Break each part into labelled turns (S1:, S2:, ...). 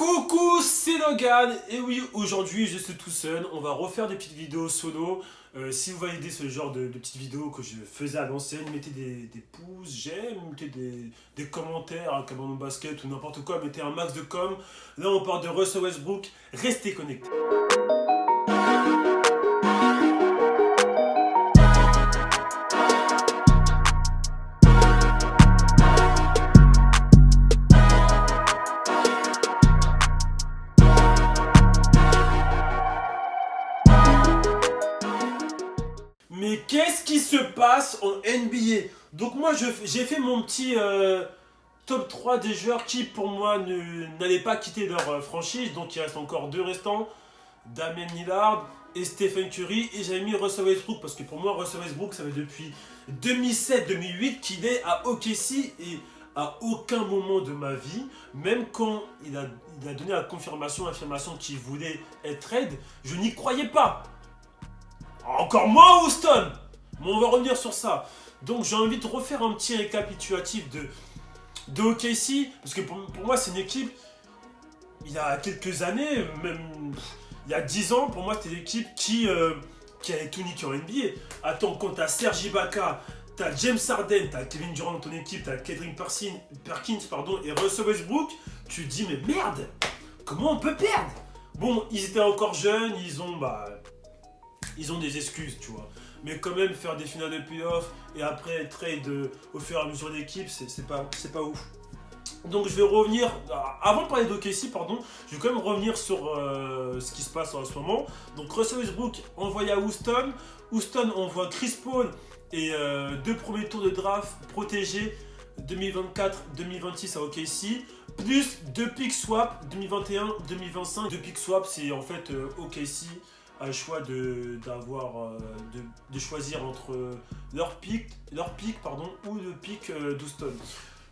S1: Coucou, c'est Logan, et oui, aujourd'hui je suis tout seul, on va refaire des petites vidéos solo. Si vous validez ce genre de petites vidéos que je faisais à l'ancienne, mettez des pouces, j'aime, mettez des commentaires, hein, comme dans basket ou n'importe quoi, mettez un max de com. Là on parle de Russell Westbrook, restez connectés. Mais qu'est-ce qui se passe en NBA? Donc moi j'ai fait mon petit top 3 des joueurs qui pour moi n'allaient pas quitter leur franchise. Donc il reste encore deux restants, Damian Lillard et Stephen Curry. Et j'avais mis Russell Westbrook parce que pour moi Russell Westbrook ça fait depuis 2007-2008 qu'il est à OKC. Et à aucun moment de ma vie, même quand il a donné la affirmation qu'il voulait être trade, je n'y croyais pas. Encore moins Houston. Mais on va revenir sur ça. Donc j'ai envie de refaire un petit récapitulatif de OKC. Parce que pour moi c'est une équipe, il y a quelques années, même il y a 10 ans, pour moi c'était l'équipe qui avait tout niqué en NBA. Attends, quand t'as Serge Ibaka, t'as James Harden, t'as Kevin Durant dans ton équipe, t'as Kendrick Perkins et Russell Westbrook, tu te dis mais merde, comment on peut perdre? Bon, ils étaient encore jeunes, ils ont des excuses, tu vois. Mais quand même, faire des finales de playoff et après trade au fur et à mesure de l'équipe, c'est pas ouf. Donc je vais revenir, avant de parler d'OKC, pardon, je vais quand même revenir sur ce qui se passe en ce moment. Donc Russell Westbrook envoyé à Houston. Houston envoie Chris Paul et deux premiers tours de draft protégés 2024-2026 à OKC. Plus deux pick swap 2021-2025. Deux pick swap, c'est en fait OKC a le choix de choisir entre leur pick ou le pick d'Houston.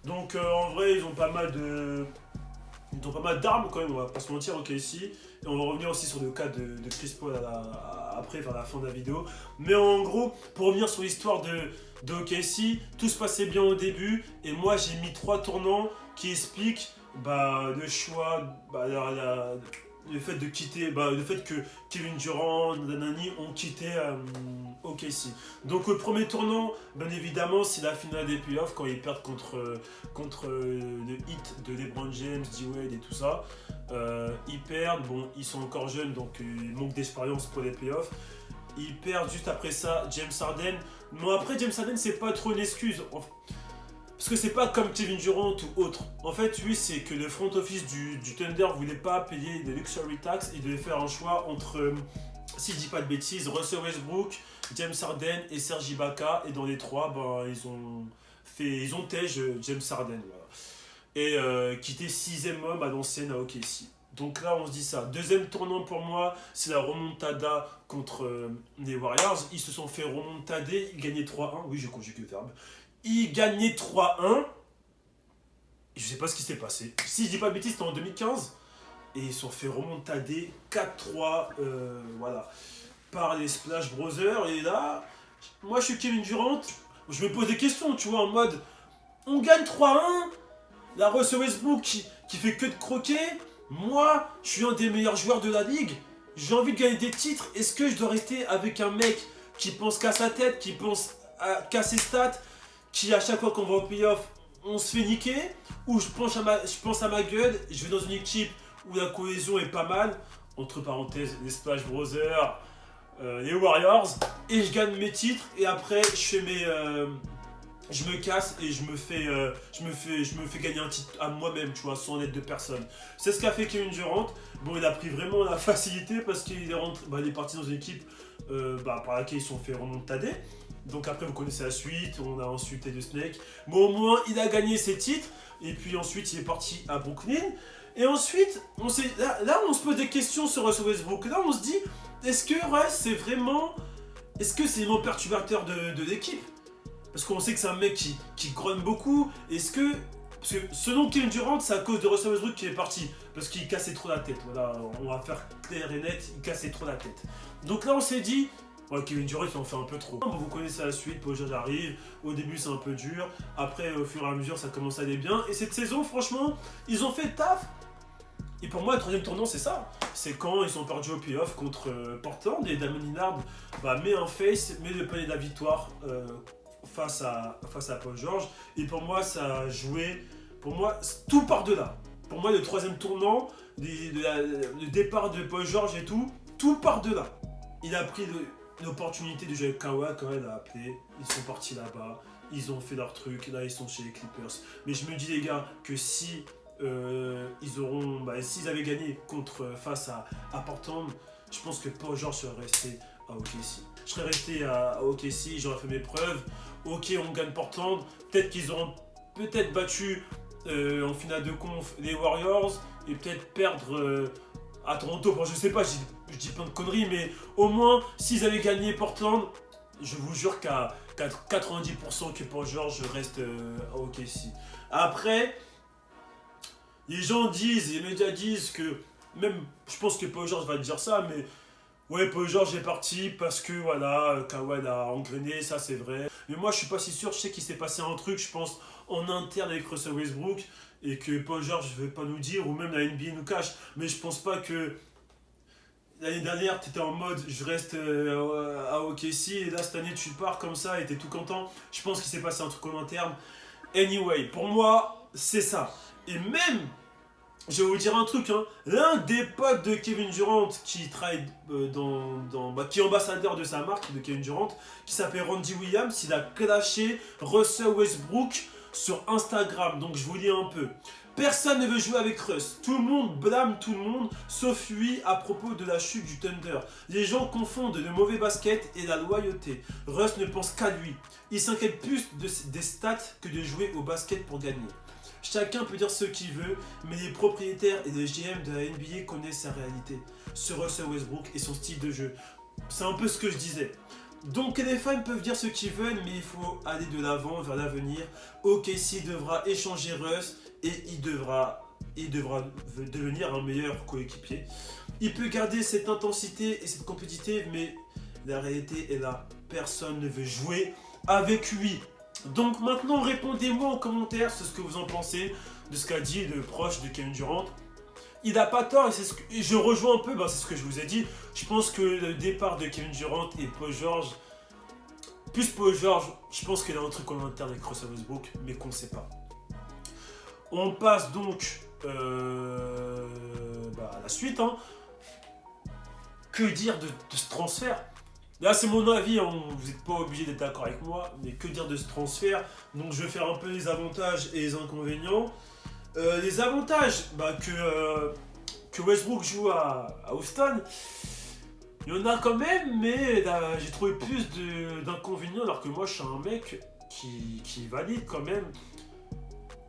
S1: Donc en vrai ils ont pas mal d'armes quand même, on va pas se mentir, OKC. Et on va revenir aussi sur le cas de Chris Paul après vers la fin de la vidéo. Mais en gros, pour revenir sur l'histoire de OKC, tout se passait bien au début et moi j'ai mis 3 tournants qui expliquent le choix, le fait de quitter, le fait que Kevin Durant, Nanani ont quitté OKC. Donc le premier tournant, bien évidemment, c'est la finale des playoffs quand ils perdent contre le Heat de LeBron James, D-Wade et tout ça. Ils perdent, bon, ils sont encore jeunes, donc ils manquent d'expérience pour les playoffs. Ils perdent juste après ça James Harden. Mais après, James Harden, c'est pas trop une excuse. Parce que c'est pas comme Kevin Durant ou autre. En fait, lui, c'est que le front office du Thunder voulait pas payer des luxury tax. Il devait faire un choix entre, si je dis pas de bêtises, Russell Westbrook, James Harden et Serge Ibaka. Et dans les trois, ils ont tège James Harden. Voilà. Et quitté 6ème homme à l'ancienne à OKC. Donc là, on se dit ça. Deuxième tournant pour moi, c'est la remontada contre les Warriors. Ils se sont fait remontader. Ils gagnaient 3-1. Oui, j'ai conjugué le verbe. Ils gagnaient 3-1. Je sais pas ce qui s'est passé. Si je dis pas de bêtises, c'était en 2015. Et ils se sont fait remontader 4-3 par les Splash Brothers. Et là, moi je suis Kevin Durant. Je me pose des questions, tu vois, en mode on gagne 3-1. La Russell Westbrook qui fait que de croquer. Moi, je suis un des meilleurs joueurs de la ligue. J'ai envie de gagner des titres. Est-ce que je dois rester avec un mec qui pense qu'à sa tête, qui pense qu'à ses stats, qui à chaque fois qu'on va au playoff, on se fait niquer, ou je pense à ma gueule, je vais dans une équipe où la cohésion est pas mal, entre parenthèses les Splash Brothers, les Warriors, et je gagne mes titres, et après je me casse et je me fais gagner un titre à moi-même, tu vois, sans aide de personne. C'est ce qu'a fait Kevin Durant. Bon, il a pris vraiment la facilité parce qu'il est parti dans une équipe par laquelle ils se sont fait remontader. Donc après vous connaissez la suite, on a ensuite Ed Snake. Mais au moins il a gagné ses titres. Et puis ensuite il est parti à Brooklyn. Et ensuite, là on se pose des questions sur Russell Westbrook. Là on se dit, est-ce que c'est vraiment perturbateur de l'équipe? Parce qu'on sait que c'est un mec qui grogne beaucoup. Parce que selon Kevin Durant, c'est à cause de Russell Westbrook qui est parti. Parce qu'il cassait trop la tête. Voilà, on va faire clair et net, il cassait trop la tête. Donc là on s'est dit, ouais, Kevin Durant il en fait un peu trop. Vous connaissez la suite, Paul George arrive, au début c'est un peu dur, après au fur et à mesure ça commence à aller bien. Et cette saison franchement, ils ont fait le taf. Et pour moi, le troisième tournant, c'est ça. C'est quand ils ont perdu au playoff contre Portland et Damian Lillard met un face, met le panier de la victoire face à Paul George. Et pour moi, ça a joué. Pour moi, tout part de là. Pour moi, le troisième tournant, le départ de Paul George et tout part de là. Il a pris l'opportunité de jouer avec Kawhi. Kawhi l'a appelé. Ils sont partis là-bas. Ils ont fait leur truc. Là, ils sont chez les Clippers. Mais je me dis, les gars, que si s'ils avaient gagné face à Portland, je pense que Paul George serait resté à OKC. Je serais resté à OKC, j'aurais fait mes preuves. Ok, on gagne Portland. Peut-être qu'ils auront battu en finale de conf les Warriors et peut-être perdre à Toronto. Bon, je sais pas, je dis plein de conneries, mais au moins, s'ils avaient gagné Portland, je vous jure qu'à 90% que Paul George reste à OKC. Après, les gens disent, les médias disent que, même, je pense que Paul George va dire ça, mais ouais, Paul George est parti parce que voilà, Kawhi a engrainé, ça c'est vrai. Mais moi je suis pas si sûr, je sais qu'il s'est passé un truc, je pense, en interne avec Russell Westbrook, et que Paul George ne veut pas nous dire, ou même la NBA nous cache, mais je pense pas que l'année dernière tu étais en mode je reste à OKC, et là cette année tu pars comme ça et t'es tout content. Je pense qu'il s'est passé un truc en interne. Anyway, pour moi, c'est ça. Et même, je vais vous dire un truc, hein. L'un des potes de Kevin Durant qui travaille qui est ambassadeur de sa marque, de Kevin Durant, qui s'appelle Randy Williams, il a clashé Russell Westbrook sur Instagram. Donc je vous lis un peu. Personne ne veut jouer avec Russ. Tout le monde blâme tout le monde, sauf lui à propos de la chute du Thunder. Les gens confondent le mauvais basket et la loyauté. Russ ne pense qu'à lui. Il s'inquiète plus des stats que de jouer au basket pour gagner. Chacun peut dire ce qu'il veut, mais les propriétaires et les GM de la NBA connaissent sa réalité, ce Russell Westbrook et son style de jeu. C'est un peu ce que je disais. Donc les fans peuvent dire ce qu'ils veulent, mais il faut aller de l'avant vers l'avenir. OKC devra échanger Russ et il devra devenir un meilleur coéquipier. Il peut garder cette intensité et cette compétitivité, mais la réalité est là. Personne ne veut jouer avec lui. Donc maintenant, répondez-moi en commentaire sur ce que vous en pensez de ce qu'a dit le proche de Kevin Durant. Il n'a pas tort, et je rejoins un peu, c'est ce que je vous ai dit. Je pense que le départ de Kevin Durant et Paul George, plus Paul George, je pense qu'il y a un truc en interne avec Russell Westbrook, mais qu'on ne sait pas. On passe donc à la suite. Hein. Que dire de ce transfert ? Là, c'est mon avis, hein. Vous n'êtes pas obligé d'être d'accord avec moi, mais que dire de ce transfert ? Donc, je vais faire un peu les avantages et les inconvénients. Les avantages, que Westbrook joue à Houston, il y en a quand même, mais là, j'ai trouvé plus d'inconvénients, alors que moi, je suis un mec qui valide quand même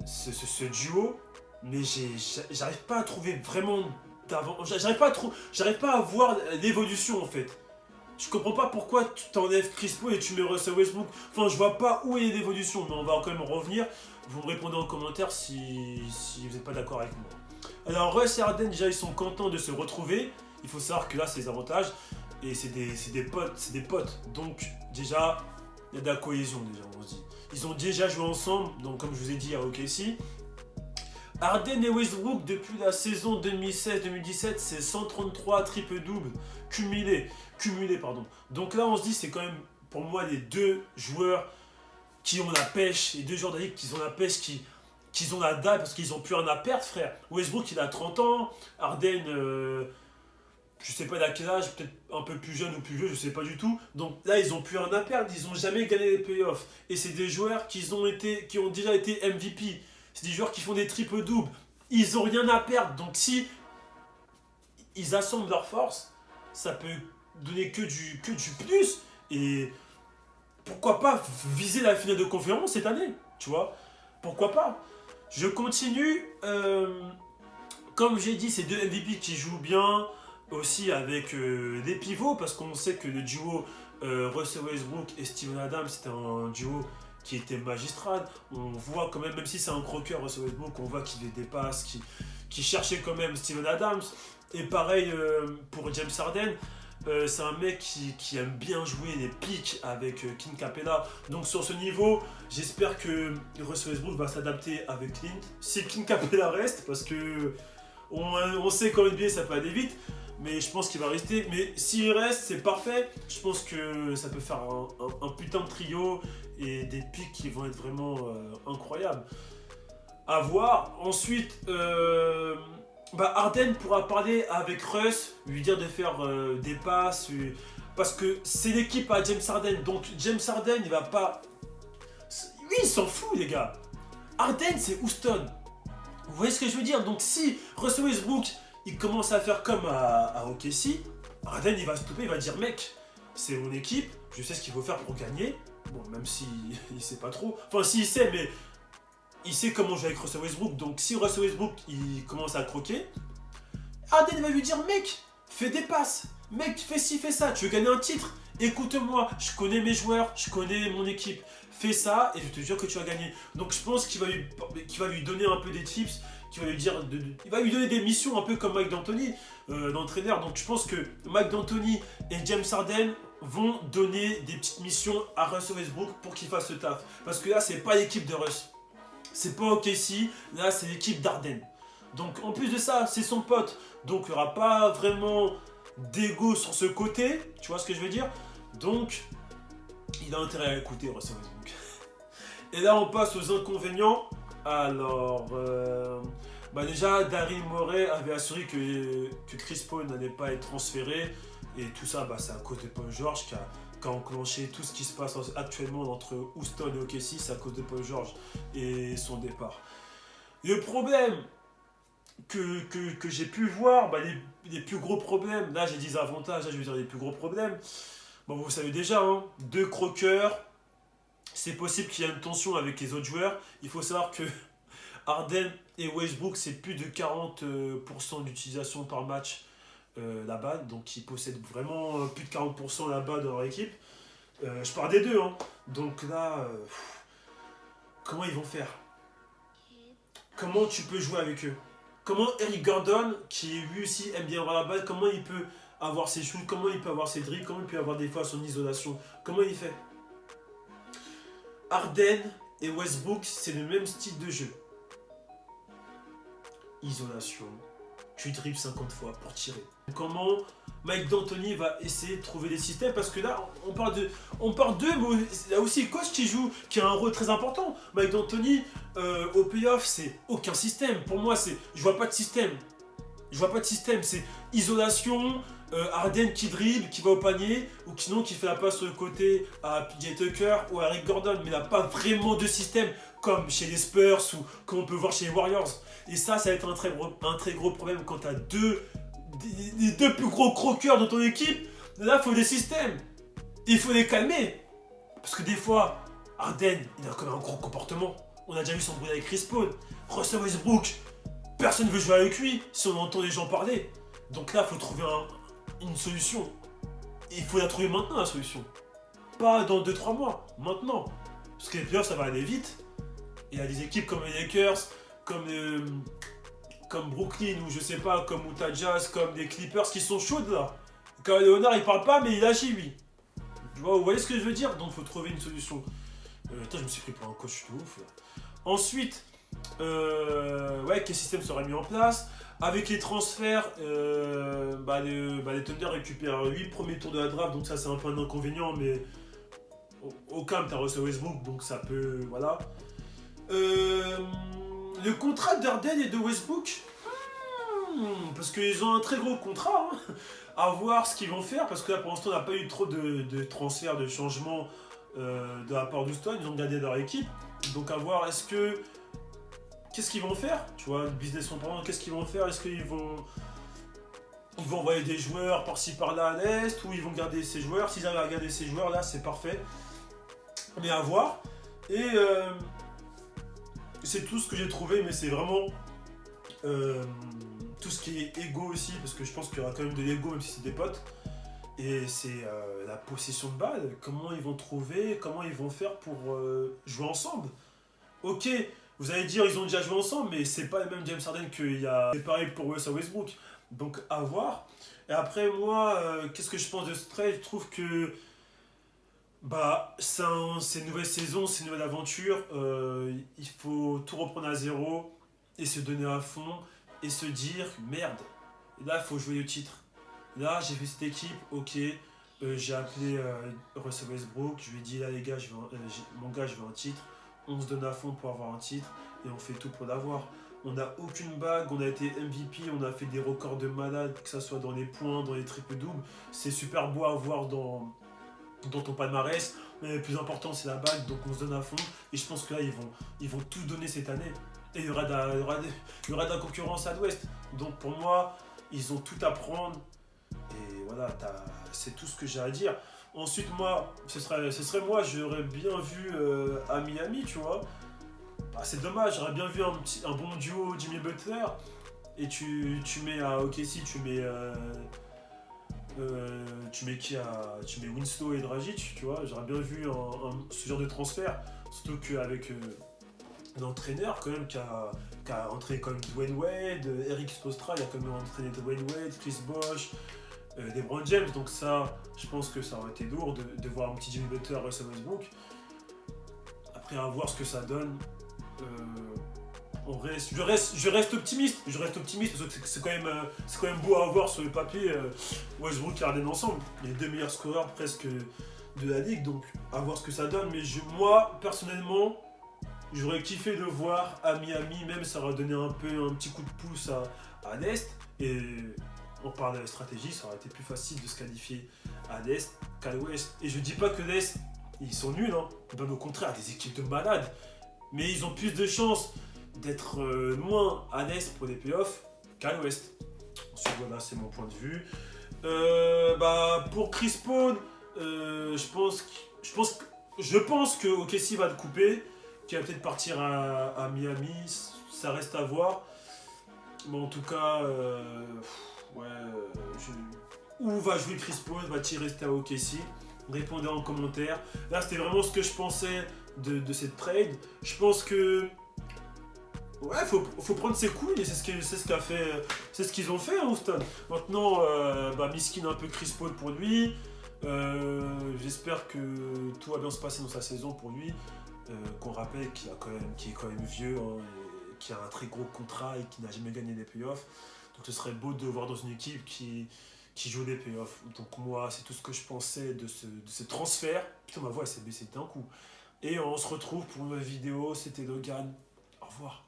S1: ce duo, mais j'arrive pas à trouver vraiment j'arrive pas à voir l'évolution en fait. Je comprends pas pourquoi tu t'enlèves Chris Paul et tu mets Russell Westbrook. Enfin, je vois pas où est l'évolution, mais on va quand même revenir. Vous me répondez en commentaire si vous n'êtes pas d'accord avec moi. Alors, Russ et Harden, déjà, ils sont contents de se retrouver. Il faut savoir que là, c'est les avantages. Et c'est des potes. Donc, déjà, il y a de la cohésion, déjà, on se dit. Ils ont déjà joué ensemble, donc comme je vous ai dit, à OKC. Harden et Westbrook, depuis la saison 2016-2017, c'est 133 triple-double cumulés. Donc là, on se dit, c'est quand même, pour moi, les deux joueurs qui ont la pêche, les deux joueurs de la ligue qui ont la pêche, qui ont la dalle, parce qu'ils n'ont plus rien à perdre, frère. Westbrook, il a 30 ans. Harden, je sais pas à quel âge, peut-être un peu plus jeune ou plus vieux, je sais pas du tout. Donc là, ils n'ont plus rien à perdre, ils n'ont jamais gagné les playoffs. Et c'est des joueurs qui ont déjà été MVP. C'est des joueurs qui font des triples-doubles. Ils n'ont rien à perdre. Donc si ils assemblent leurs forces, ça peut donner que du plus. Et pourquoi pas viser la finale de conférence cette année, tu vois ? Pourquoi pas ? Je continue. Comme j'ai dit, c'est deux MVP qui jouent bien. Aussi avec des pivots, parce qu'on sait que le duo Russell Westbrook et Steven Adams, c'était un duo qui était magistral. On voit quand même si c'est un croqueur Russell Westbrook, on voit qu'il les dépasse, qu'il cherchait quand même Steven Adams. Et pareil pour James Harden, c'est un mec qui aime bien jouer les pics avec Clint Capella. Donc sur ce niveau, j'espère que Russell Westbrook va s'adapter avec Clint. Si Clint Capella reste, parce que On sait qu'en NBA ça peut aller vite, mais je pense qu'il va rester. Mais s'il reste, c'est parfait. Je pense que ça peut faire un putain de trio et des pics qui vont être vraiment incroyables. À voir. Ensuite, Harden pourra parler avec Russ, lui dire de faire des passes. Parce que c'est l'équipe à James Harden. Donc James Harden, il va pas. Lui, il s'en fout, les gars. Harden, c'est Houston. Vous voyez ce que je veux dire? Donc si Russell Westbrook, il commence à faire comme à OKC, Harden, il va stopper, il va dire, mec, c'est mon équipe, je sais ce qu'il faut faire pour gagner. Bon, même si il sait pas trop. Enfin, si il sait, mais il sait comment jouer avec Russell Westbrook. Donc si Russell Westbrook, il commence à croquer, Harden va lui dire, mec, fais des passes. Mec, fais ci, fais ça. Tu veux gagner un titre? Écoute-moi, je connais mes joueurs, je connais mon équipe. Fais ça et je te jure que tu vas gagner. Donc je pense qu'il va lui donner un peu des tips, qu'il va lui dire, il va lui donner des missions un peu comme Mike D'Antoni, l'entraîneur. Donc je pense que Mike D'Antoni et James Harden vont donner des petites missions à Russell Westbrook pour qu'il fasse le taf. Parce que là, c'est pas l'équipe de Russ. C'est pas OKC, là c'est l'équipe d'Harden. Donc en plus de ça, c'est son pote. Donc il n'y aura pas vraiment d'ego sur ce côté, tu vois ce que je veux dire? Donc il a intérêt à écouter Russell Westbrook. Et là on passe aux inconvénients. Alors déjà Daryl Morey avait assuré que Chris Paul n'allait pas être transféré. Et tout ça c'est à cause de Paul George qui a enclenché tout ce qui se passe actuellement entre Houston et OKC. C'est à cause de Paul George et son départ. Le problème que j'ai pu voir, les plus gros problèmes, là j'ai des avantages, là je veux dire les plus gros problèmes, vous savez déjà, hein, deux croqueurs, c'est possible qu'il y ait une tension avec les autres joueurs. Il faut savoir que Harden et Westbrook, c'est plus de 40% d'utilisation par match là-bas, donc ils possèdent vraiment plus de 40% là-bas dans leur équipe. Je parle des deux, hein. Donc là, comment ils vont faire? Comment tu peux jouer avec eux? Comment Eric Gordon, qui lui aussi aime bien avoir la balle, comment il peut avoir ses shoots, comment il peut avoir ses dribbles, comment il peut avoir des fois son isolation? Comment il fait? Harden et Westbrook, c'est le même style de jeu. Isolation, tu dribbles 50 fois pour tirer. Comment Mike D'Antoni va essayer de trouver des systèmes? Parce que là, on parle d'eux, mais il y a aussi le coach qui a un rôle très important. Mike D'Antoni, au playoff, c'est aucun système. Pour moi, je vois pas de système. C'est isolation, Harden qui dribble, qui va au panier, ou sinon qui fait la passe sur le côté à PJ Tucker ou à Eric Gordon. Mais il n'a pas vraiment de système comme chez les Spurs ou comme on peut voir chez les Warriors. Et ça va être un très gros problème quand tu as les deux plus gros croqueurs de ton équipe. Là, il faut des systèmes. Et il faut les calmer. Parce que des fois, Harden, il a quand même un gros comportement. On a déjà vu son bruit avec Chris Paul. Russell Westbrook, personne ne veut jouer avec lui si on entend les gens parler. Donc là, il faut trouver une solution. Et il faut la trouver maintenant, la solution. Pas dans 2-3 mois, maintenant. Parce que les playoffs, ça va aller vite. Et il y a des équipes comme les Lakers, comme Brooklyn, ou je sais pas, comme Utah Jazz, comme des Clippers qui sont chaudes là. Quand Leonard il parle pas, mais il agit lui. Vous voyez ce que je veux dire? Donc il faut trouver une solution. Je me suis pris pour un coach de ouf là. Ensuite, quel système sera mis en place? Avec les transferts, les Thunder récupèrent 8 premiers tours de la draft, donc ça c'est un peu un inconvénient, mais au calme, t'as Russell Westbrook, donc ça peut. Voilà. Le contrat d'Harden et de Westbrook, parce qu'ils ont un très gros contrat, hein. À voir ce qu'ils vont faire, parce que là pour l'instant on n'a pas eu trop de transferts, de changements de la part d'Houston, ils ont gardé leur équipe, donc à voir qu'est-ce qu'ils vont faire, tu vois, le business en parlant, qu'est-ce qu'ils vont faire, est-ce qu'ils vont envoyer des joueurs par-ci par-là à l'Est, ou ils vont garder ces joueurs? S'ils arrivent à garder ces joueurs là, c'est parfait, mais à voir. Et c'est tout ce que j'ai trouvé, mais c'est vraiment tout ce qui est ego aussi, parce que je pense qu'il y aura quand même de l'ego, même si c'est des potes. Et c'est la possession de balle. Comment ils vont trouver, comment ils vont faire pour jouer ensemble? Ok, vous allez dire ils ont déjà joué ensemble, mais c'est pas le même James Harden qu'il y a. C'est pareil pour Russell Westbrook. Donc à voir. Et après moi, qu'est-ce que je pense de ce trade? Je trouve que c'est une nouvelle saison, c'est une nouvelle aventure. Il faut tout reprendre à zéro et se donner à fond. et se dire merde, là il faut jouer le titre. Là j'ai fait cette équipe, ok, j'ai appelé Russell Westbrook, je lui ai dit là les gars, mon gars je veux un titre, on se donne à fond pour avoir un titre et on fait tout pour l'avoir. On n'a aucune bague, on a été MVP, on a fait des records de malade, que ce soit dans les points, dans les triples doubles. C'est super beau à voir dans ton palmarès, mais le plus important c'est la bague, donc on se donne à fond. Et je pense que là ils vont tout donner cette année. Et il y aura de la concurrence à l'ouest. Donc pour moi, ils ont tout à prendre. Et voilà, c'est tout ce que j'ai à dire. Ensuite, moi, ce serait moi, j'aurais bien vu à Miami, tu vois. Bah, c'est dommage, j'aurais bien vu un bon duo Jimmy Butler. Et tu mets à OKC, tu mets qui tu mets Winslow et Dragic, tu vois. J'aurais bien vu ce genre de transfert. Surtout qu'avec l'entraîneur quand même qui a entraîné comme Dwayne Wade, Eric Spoelstra, il a quand même entraîné Dwayne Wade, Chris Bosh, LeBron James, donc ça, je pense que ça aurait été lourd de voir un petit Jimmy Butler, Russell Westbrook. Après, à voir ce que ça donne. Je reste optimiste parce que c'est quand même beau à voir sur le papier. Westbrook et Harden ensemble, les deux meilleurs scoreurs presque de la ligue, donc à voir ce que ça donne. Mais moi, personnellement, j'aurais kiffé le voir à Miami, même ça aurait donné un petit coup de pouce à l'Est. Et on parle de stratégie, ça aurait été plus facile de se qualifier à l'Est qu'à l'Ouest. Et je dis pas que l'Est, ils sont nuls, hein. Bien au contraire, des équipes de malades. Mais ils ont plus de chances d'être loin à l'Est pour les playoffs qu'à l'Ouest. Ensuite, voilà, c'est mon point de vue. Pour Chris Paul, je pense que OKC va le couper, qu'il va peut-être partir à Miami, ça reste à voir. Mais en tout cas, où va jouer Chris Paul? Va-t-il rester à OKC? Répondez en commentaire. Là, c'était vraiment ce que je pensais de cette trade. Je pense que ouais, faut prendre ses couilles et c'est ce qu'ils ont fait à Houston. Maintenant, miskin un peu Chris Paul pour lui. J'espère que tout va bien se passer dans sa saison pour lui. Qu'on rappelle qu'il est quand même vieux, hein, et qui a un très gros contrat et qui n'a jamais gagné des playoffs. Donc ce serait beau de le voir dans une équipe qui joue des playoffs. Donc moi, c'est tout ce que je pensais de ce transfert. Putain, ma voix elle s'est baissée d'un coup. Et on se retrouve pour une nouvelle vidéo. C'était Logan. Au revoir.